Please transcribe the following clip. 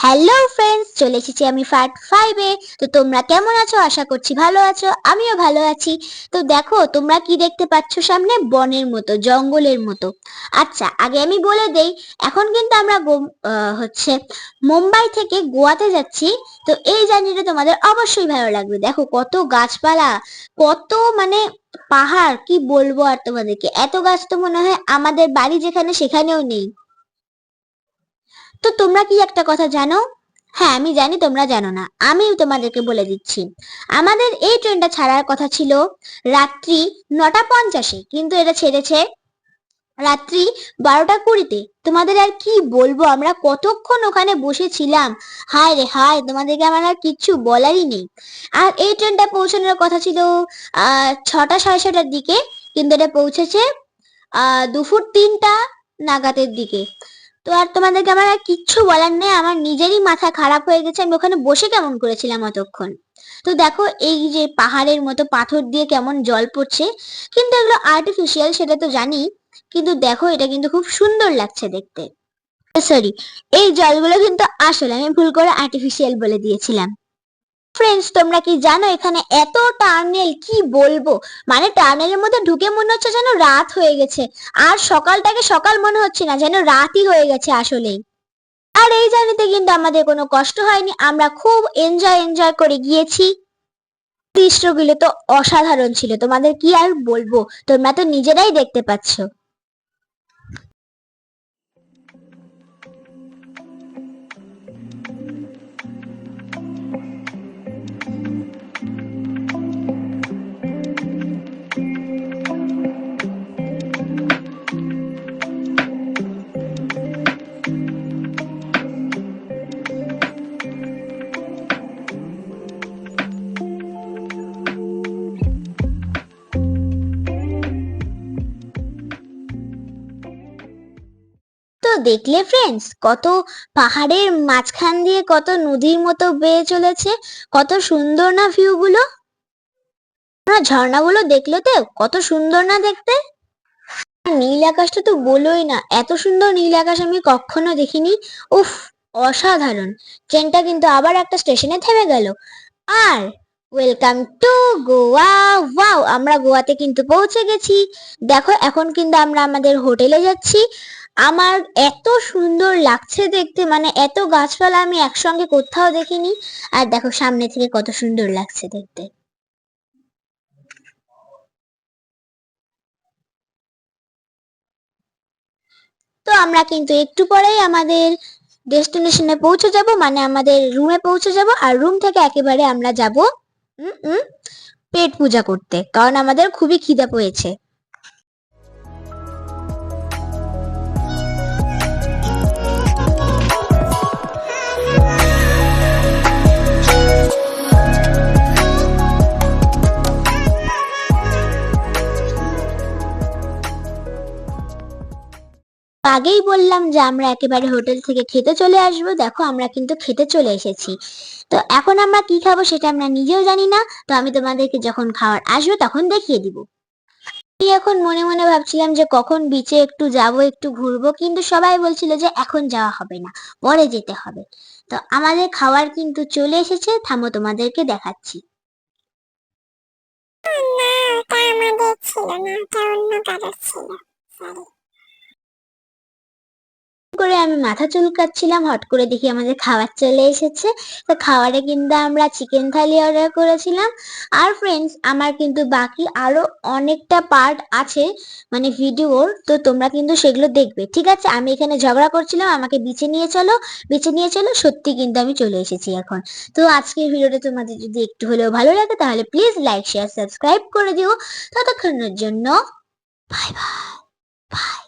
Hello friends, চলে এসেছি আমি পার্ট 5 এ। তো তোমরা কেমন আছো? আশা করছি ভালো আছো, আমিও ভালো আছি। তো দেখো, তোমরা কি দেখতে পাচ্ছ সামনে? বনের মতো, জঙ্গলের মতো। আচ্ছা, আগে আমি বলে দেই, এখন কিন্তু আমরা মুম্বাই থেকে গোয়াতে যাচ্ছি। তো এই জার্নিটা তোমাদের অবশ্যই ভালো লাগবে। দেখো কত গাছপালা, কত মানে পাহাড়, কি বলবো আর তোমাদেরকে। এত গাছ তো মনে হয় আমাদের বাড়ি যেখানে সেখানেও নেই। তো তোমরা কি একটা কথা জানো? হ্যাঁ, আমি জানি তোমরা জানো না, আমি তোমাদেরকে বলে দিচ্ছি। আমাদের এই ট্রেনটা ছাড়ার কথা ছিল রাত্রি 9:50-এ, কিন্তু এটা ছেড়েছে রাত্রি 12:20-তে। তোমাদের আর কি বলবো, আমরা কতক্ষণ ওখানে বসেছিলাম। হায় রে হায়, তোমাদেরকে আমার আর কিচ্ছু বলারই নেই। আর এই ট্রেনটা পৌঁছানোর কথা ছিল 6টা 6:30-টার দিকে, কিন্তু এটা পৌঁছেছে দুপুর 3টা নাগাদের দিকে। তো আর তোমাদেরকে আমার আর কিচ্ছু বলার নেই, আমার নিজেরই মাথা খারাপ হয়ে গেছে। আমি ওখানে বসে কেমন করেছিলাম অতক্ষণ। তো দেখো, এই যে পাহাড়ের মতো পাথর দিয়ে কেমন জল পড়ছে, কিন্তু এগুলো আর্টিফিশিয়াল সেটা তো জানি, কিন্তু দেখো এটা কিন্তু খুব সুন্দর লাগছে দেখতে। সরি, এই জলগুলো কিন্তু আসলে আমি ভুল করে আর্টিফিশিয়াল বলে দিয়েছিলাম। ফ্রেন্ডস, তোমরা কি জানো এখানে এত টার্নেল, কি বলবো। মানে টার্নেলের মধ্যে ঢুকে মনে হচ্ছে যেন রাত হয়ে গেছে, আর সকালটাকে সকাল মনে হচ্ছে না, যেন রাতই হয়ে গেছে আসলেই। আর এই জার্নিতে কিন্তু আমাদের কোনো কষ্ট হয়নি, আমরা খুব এনজয় করে গিয়েছি। দৃশ্যগুলো তো অসাধারণ ছিল, তোমাদের কি আর বলবো, তোমরা তো নিজেরাই দেখতে পাচ্ছ। তো দেখলে ফ্রেন্ডস, কত পাহাড়ের মাঝখান দিয়ে কত নদীর মতো বেয়ে চলেছে, কত সুন্দর না ভিউ গুলো। ঝর্ণাগুলো দেখলো তো, কত সুন্দর না দেখতে। নীল আকাশটা তো বলোই না, এত সুন্দর নীল আকাশ আমি কখনো দেখিনি। উফ, অসাধারণ। ট্রেনটা কিন্তু আবার একটা স্টেশনে থেমে গেল। আর ওয়েলকাম টু গোয়া। ওয়াও, আমরা গোয়াতে কিন্তু পৌঁছে গেছি। দেখো, এখন কিন্তু আমরা আমাদের হোটেলে যাচ্ছি। আমার এত সুন্দর লাগছে দেখতে, মানে এত গাছপালা আমি একসঙ্গে কোথাও দেখিনি। আর দেখো সামনে থেকে কত সুন্দর লাগছে দেখতে। তো আমরা কিন্তু একটু পরেই আমাদের ডেস্টিনেশনে পৌঁছে যাব, মানে আমাদের রুমে পৌঁছে যাব। আর রুম থেকে একেবারে আমরা যাব পেট পূজা করতে, কারণ আমাদের খুবই খিদে পেয়েছে। আগেই বললাম যে আমরা একেবারে হোটেল থেকে খেতে চলে আসবো। দেখো, আমরা কিন্তু খেতে চলে এসেছি। তো এখন আমরা কি খাবো সেটা আমরা নিজেও জানি না। তো আমি তোমাদেরকে যখন খাওয়ার আসবে তখন দেখিয়ে দিব। আমি এখন মনে মনে ভাবছিলাম যে কখন বিচে একটু যাব, একটু ঘুরবো, কিন্তু সবাই বলছিল যে এখন যাওয়া হবে না, পরে যেতে হবে। তো আমাদের খাবার কিন্তু চলে এসেছে, থামো তোমাদেরকে দেখাচ্ছি। না, ওটা আমাদের ছিল না, ওটা অন্য কারোর ছিল। সরি। করে আমি মাথা চুলকাচ্ছিলাম, হট করে দেখি আমাদের খাবার চলে এসেছে। তো খাবারে কিন্তু আমরা চিকেন থালি অর্ডার করেছিলাম। আর ফ্রেন্ডস, আমার কিন্তু বাকি আরো অনেকটা পার্ট আছে, মানে ভিডিওর। তো তোমরা কিন্তু সেগুলো দেখবে, ঠিক আছে? আমি এখানে ঝগড়া করছিলাম আমাকে বিচে নিয়ে চলো, বিচে নিয়ে চলো, সত্যি কিন্তু আমি চলে এসেছি এখন। তো আজকের ভিডিওটা তোমাদের যদি একটু হলেও ভালো লাগে তাহলে প্লিজ লাইক শেয়ার সাবস্ক্রাইব করে দিও। ততক্ষণের জন্য বাই বাই। বাই।